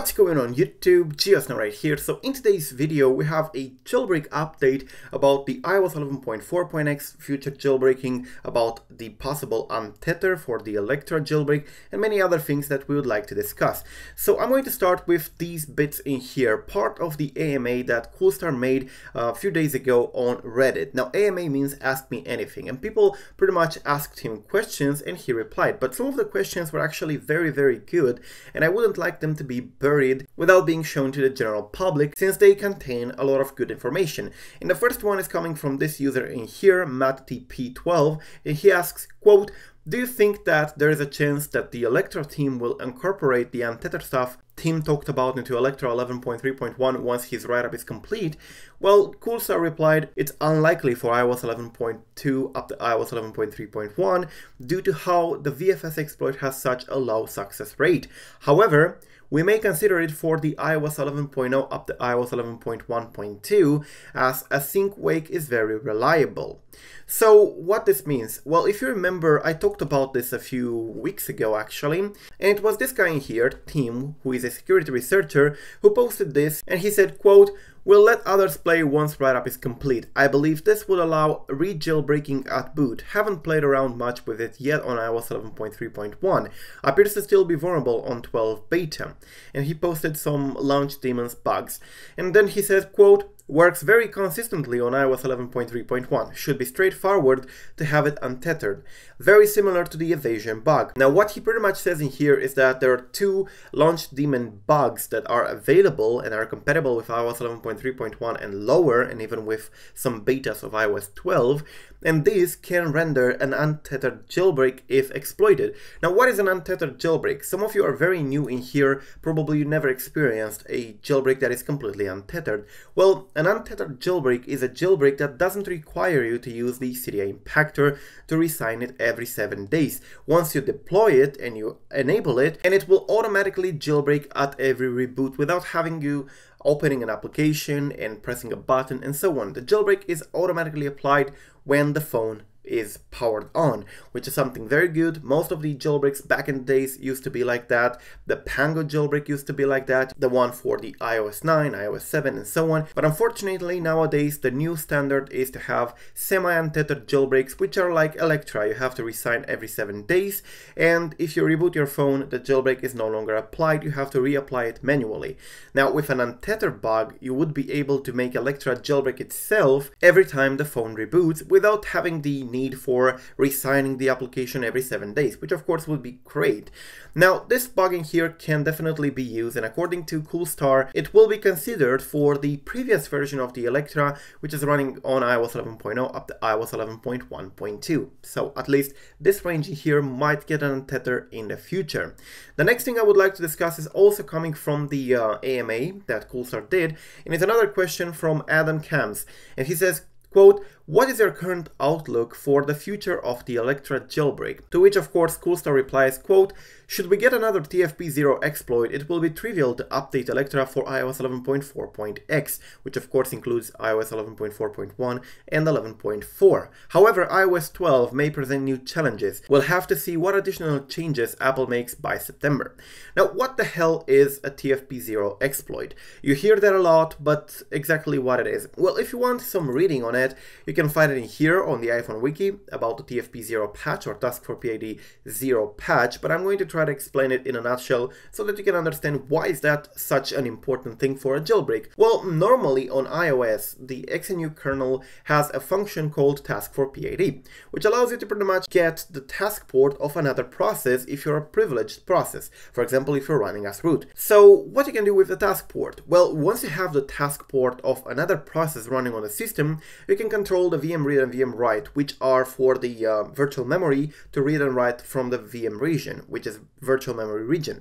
What's going on YouTube? Geosna right here. So in today's video we have a jailbreak update about the iOS 11.4.x future jailbreaking, about the possible Untether for the Electra jailbreak, and many other things that we would like to discuss. So I'm going to start with these bits in here, part of the AMA that Coolstar made a few days ago on Reddit. Now AMA means Ask Me Anything, and people pretty much asked him questions and he replied, but some of the questions were actually very good, and I wouldn't like them to be buried without being shown to the general public, since they contain a lot of good information. And the first one is coming from this user in here, tfp0, and he asks, quote, "Do you think that there is a chance that the Electra team will incorporate the Untether stuff Tim talked about into Electra 11.3.1 once his write-up is complete?" Well, Coolstar replied, "It's unlikely for iOS 11.2 up to iOS 11.3.1 due to how the VFS exploit has such a low success rate. However, we may consider it for the iOS 11.0 up to iOS 11.1.2 as async wake is very reliable." So what this means? Well, if you remember, I talked about this a few weeks ago actually, and it was this guy in here, Tim, who is a security researcher, who posted this, and he said, quote, "We'll let others play once write-up is complete. I believe this would allow re-jailbreaking at boot. Haven't played around much with it yet on iOS 11.3.1. Appears to still be vulnerable on 12 beta." And he posted some LaunchDaemon's bugs. And then he said, quote, "Works very consistently on iOS 11.3.1. Should be straightforward to have it untethered. Very similar to the evasion bug." Now what he pretty much says in here is that there are two LaunchDaemon bugs that are available and are compatible with iOS 11.3.1 and lower, and even with some betas of iOS 12, and these can render an untethered jailbreak if exploited. Now what is an untethered jailbreak? Some of you are very new in here, probably you never experienced a jailbreak that is completely untethered. Well, an untethered jailbreak is a jailbreak that doesn't require you to use the CDI impactor to resign it every 7 days. Once you deploy it and you enable it, and it will automatically jailbreak at every reboot without having you opening an application and pressing a button and so on. The jailbreak is automatically applied when the phone is powered on, which is something very good. Most of the jailbreaks back in the days used to be like that. The Pango jailbreak used to be like that, the one for the iOS 9, iOS 7 and so on. But unfortunately nowadays the new standard is to have semi-untethered jailbreaks, which are like Electra. You have to resign every 7 days, and if you reboot your phone, the jailbreak is no longer applied. You have to reapply it manually. Now with an untethered bug, you would be able to make Electra jailbreak itself every time the phone reboots without having the need for resigning the application every 7 days, which of course would be great. Now this bug in here can definitely be used, and according to Coolstar, it will be considered for the previous version of the Electra, which is running on iOS 11.0 up to iOS 11.1.2. So at least this range in here might get an untether in the future. The next thing I would like to discuss is also coming from the AMA that Coolstar did, and it's another question from Adam Camps, and he says, quote, "What is your current outlook for the future of the Electra jailbreak?" To which of course Coolstar replies, quote, "Should we get another tfp0 exploit, it will be trivial to update Electra for iOS 11.4.x, which of course includes iOS 11.4.1 and 11.4. However, iOS 12 may present new challenges. We'll have to see what additional changes Apple makes by September." Now what the hell is a tfp0 exploit? You hear that a lot, but exactly what it is? Well, if you want some reading on it, you can find it in here on the iPhone wiki about the tfp0 patch or task for PID 0 patch, but I'm going to try to explain it in a nutshell so that you can understand why is that such an important thing for a jailbreak. Well, normally on iOS, the XNU kernel has a function called task for PID, which allows you to pretty much get the task port of another process if you're a privileged process, for example if you're running as root. So what you can do with the task port? Well, once you have the task port of another process running on the system, you can control the VM read and VM write, which are for the virtual memory to read and write from the VM region, which is virtual memory region.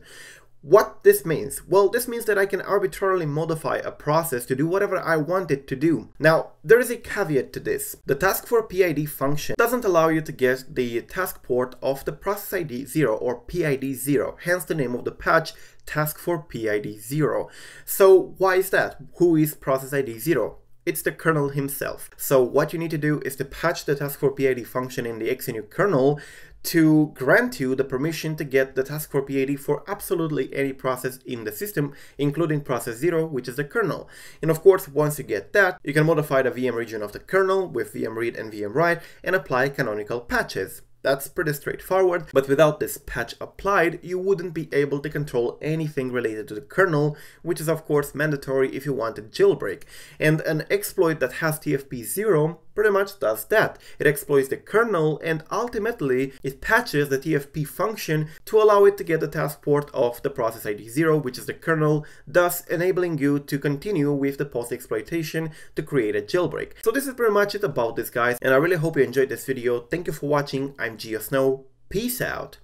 What this means? Well, this means that I can arbitrarily modify a process to do whatever I want it to do. Now, there is a caveat to this. The task for PID function doesn't allow you to get the task port of the process ID 0 or PID 0, hence the name of the patch, task for PID 0. So why is that? Who is process ID 0? It's the kernel himself. So what you need to do is to patch the task for PID function in the XNU kernel to grant you the permission to get the task for PID for absolutely any process in the system, including process 0, which is the kernel. And of course, once you get that, you can modify the VM region of the kernel with VM read and VM write and apply canonical patches. That's pretty straightforward, but without this patch applied, you wouldn't be able to control anything related to the kernel, which is of course mandatory if you want a jailbreak. And an exploit that has tfp0 pretty much does that. It exploits the kernel and ultimately it patches the tfp function to allow it to get the task port of the process ID 0, which is the kernel, thus enabling you to continue with the post-exploitation to create a jailbreak. So this is pretty much it about this, guys, and I really hope you enjoyed this video. Thank you for watching. I'm GeoSnow. Peace out.